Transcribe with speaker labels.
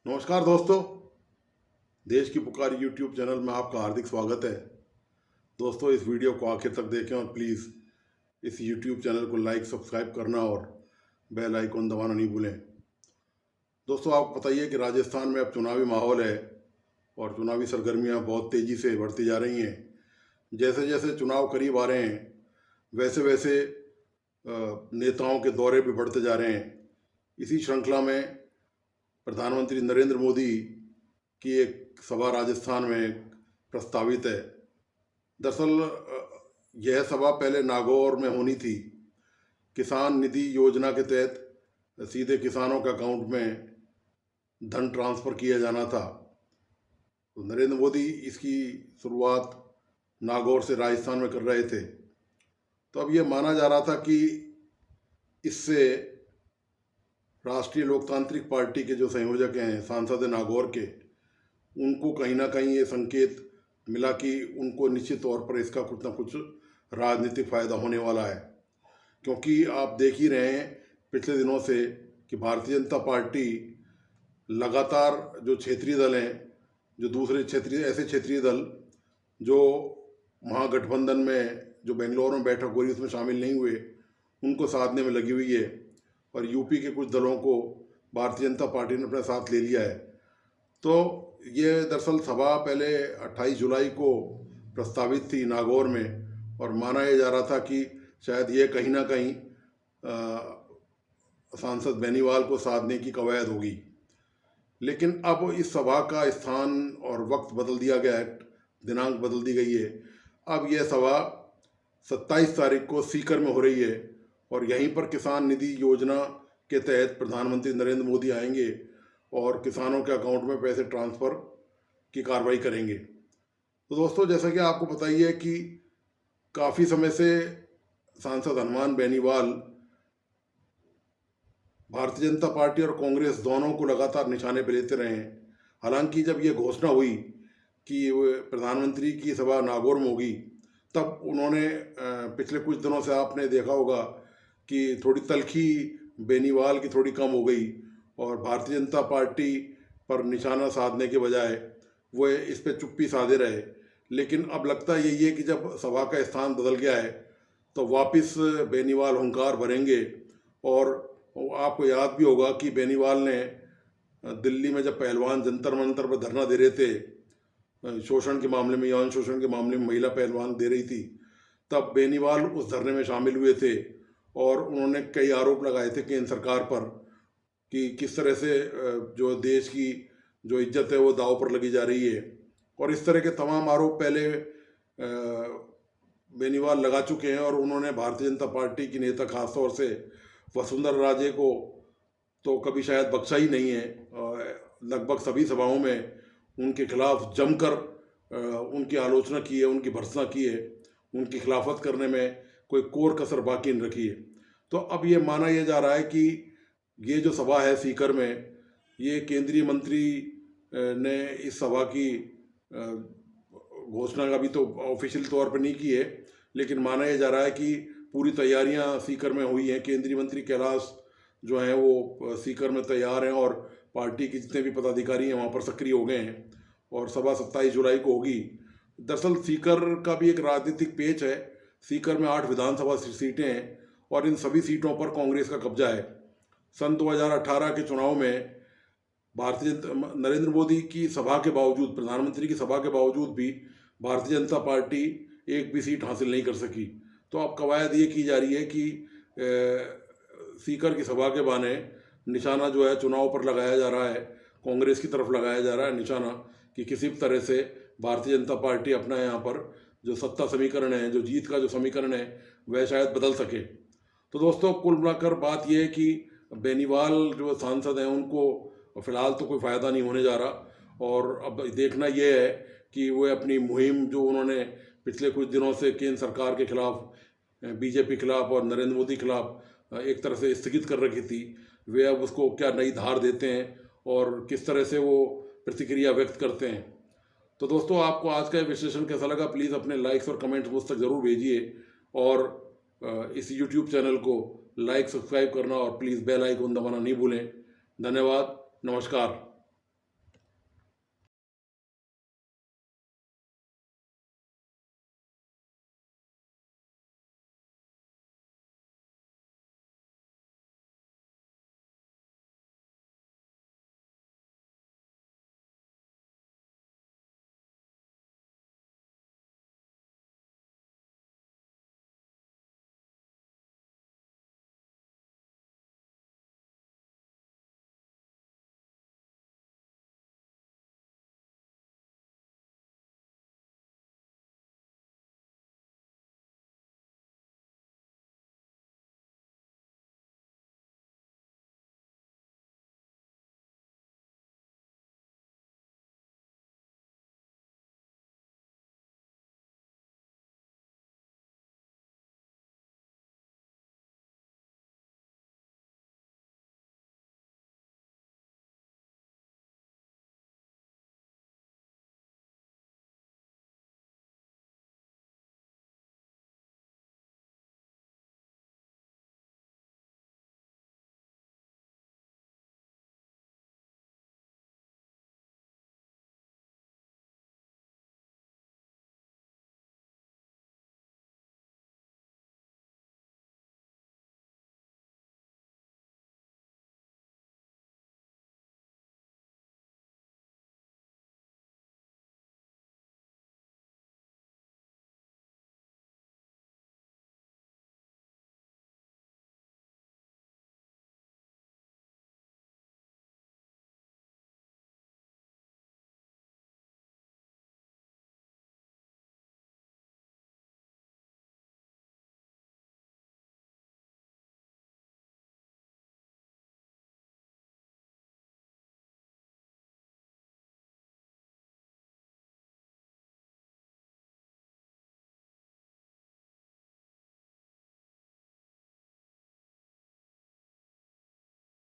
Speaker 1: नमस्कार दोस्तों। देश की पुकार यूट्यूब चैनल में आपका हार्दिक स्वागत है। दोस्तों, इस वीडियो को आखिर तक देखें और प्लीज़ इस यूट्यूब चैनल को लाइक सब्सक्राइब करना और बेल आइकन दबाना नहीं भूलें। दोस्तों, आपको पता ही है कि राजस्थान में अब चुनावी माहौल है और चुनावी सरगर्मियां बहुत तेज़ी से बढ़ती जा रही हैं। जैसे जैसे चुनाव करीब आ रहे हैं वैसे वैसे नेताओं के दौरे भी बढ़ते जा रहे हैं। इसी श्रृंखला में प्रधानमंत्री नरेंद्र मोदी की एक सभा राजस्थान में प्रस्तावित है। दरअसल यह सभा पहले नागौर में होनी थी। किसान निधि योजना के तहत सीधे किसानों के अकाउंट में धन ट्रांसफ़र किया जाना था। तो नरेंद्र मोदी इसकी शुरुआत नागौर से राजस्थान में कर रहे थे। तो अब यह माना जा रहा था कि इससे राष्ट्रीय लोकतांत्रिक पार्टी के जो संयोजक हैं, सांसद हैं नागौर के, उनको कहीं ना कहीं ये संकेत मिला कि उनको निश्चित तौर पर इसका कुछ ना कुछ राजनीतिक फ़ायदा होने वाला है। क्योंकि आप देख ही रहे हैं पिछले दिनों से कि भारतीय जनता पार्टी लगातार जो क्षेत्रीय दल हैं, जो दूसरे क्षेत्रीय दल जो महागठबंधन में जो बेंगलोर में बैठक हो रही उसमें शामिल नहीं हुए, उनको साधने में लगी हुई है। और यूपी के कुछ दलों को भारतीय जनता पार्टी ने अपने साथ ले लिया है। तो ये दरअसल सभा पहले 28 जुलाई को प्रस्तावित थी नागौर में और माना यह जा रहा था कि शायद ये कहीं ना कहीं सांसद बेनीवाल को साधने की कवायद होगी। लेकिन अब इस सभा का स्थान और वक्त बदल दिया गया है, दिनांक बदल दी गई है। अब यह सभा 27 तारीख को सीकर में हो रही है और यहीं पर किसान निधि योजना के तहत प्रधानमंत्री नरेंद्र मोदी आएंगे और किसानों के अकाउंट में पैसे ट्रांसफ़र की कार्रवाई करेंगे। तो दोस्तों, जैसा कि आपको पता ही है कि काफ़ी समय से सांसद हनुमान बेनीवाल भारतीय जनता पार्टी और कांग्रेस दोनों को लगातार निशाने पर लेते रहे हैं। हालांकि जब ये घोषणा हुई कि प्रधानमंत्री की सभा नागौर में होगी, तब उन्होंने पिछले कुछ दिनों से आपने देखा होगा कि थोड़ी तल्खी बेनीवाल की थोड़ी कम हो गई और भारतीय जनता पार्टी पर निशाना साधने के बजाय वो इस पर चुप्पी साधे रहे। लेकिन अब लगता यही है कि जब सभा का स्थान बदल गया है तो वापस बेनीवाल हुंकार भरेंगे। और आपको याद भी होगा कि बेनीवाल ने दिल्ली में जब पहलवान जंतर मंतर पर धरना दे रहे थे शोषण के मामले में, यौन शोषण के मामले में महिला पहलवान दे रही थी, तब बेनीवाल उस धरने में शामिल हुए थे और उन्होंने कई आरोप लगाए थे केंद्र सरकार पर कि किस तरह से जो देश की जो इज्जत है वो दांव पर लगी जा रही है। और इस तरह के तमाम आरोप पहले बेनीवाल लगा चुके हैं और उन्होंने भारतीय जनता पार्टी की नेता खासतौर से वसुंधरा राजे को तो कभी शायद बख्शा ही नहीं है। लगभग सभी सभाओं में उनके खिलाफ जमकर उनकी आलोचना की है, उनकी भर्त्सना की है, उनकी खिलाफत करने में कोई कोर कसर बाकी नहीं रखी है। तो अब ये माना यह जा रहा है कि ये जो सभा है सीकर में, ये केंद्रीय मंत्री ने इस सभा की घोषणा अभी तो ऑफिशियल तौर पर नहीं की है, लेकिन माना यह जा रहा है कि पूरी तैयारियां सीकर में हुई हैं। केंद्रीय मंत्री कैलाश जो हैं वो सीकर में तैयार हैं और पार्टी के जितने भी पदाधिकारी हैं वहाँ पर सक्रिय हो गए हैं और सभा 27 जुलाई को होगी। दरअसल सीकर का भी एक राजनीतिक पेच है। सीकर में 8 विधानसभा सीटें हैं और इन सभी सीटों पर कांग्रेस का कब्जा है। सन 2018 के चुनाव में नरेंद्र मोदी की सभा के बावजूद, प्रधानमंत्री की सभा के बावजूद भी भारतीय जनता पार्टी एक भी सीट हासिल नहीं कर सकी। तो अब कवायद ये की जा रही है कि सीकर की सभा के बहाने निशाना जो है चुनाव पर लगाया जा रहा है, कांग्रेस की तरफ लगाया जा रहा है निशाना, कि किसी भी तरह से भारतीय जनता पार्टी अपना यहाँ पर जो सत्ता समीकरण है, जो जीत का जो समीकरण है, वह शायद बदल सके। तो दोस्तों, कुल मिलाकर बात यह है कि बेनीवाल जो सांसद हैं उनको फ़िलहाल तो कोई फ़ायदा नहीं होने जा रहा और अब देखना यह है कि वो अपनी मुहिम जो उन्होंने पिछले कुछ दिनों से केंद्र सरकार के खिलाफ, बीजेपी खिलाफ और नरेंद्र मोदी खिलाफ एक तरह से स्थगित कर रखी थी, वे अब उसको क्या नई धार देते हैं और किस तरह से वो प्रतिक्रिया व्यक्त करते हैं। तो दोस्तों, आपको आज का विश्लेषण कैसा लगा, प्लीज़ अपने लाइक्स और कमेंट्स मुझ तक ज़रूर भेजिए और इस यूट्यूब चैनल को लाइक सब्सक्राइब करना और प्लीज़ बेल आइकन दबाना नहीं भूलें। धन्यवाद, नमस्कार।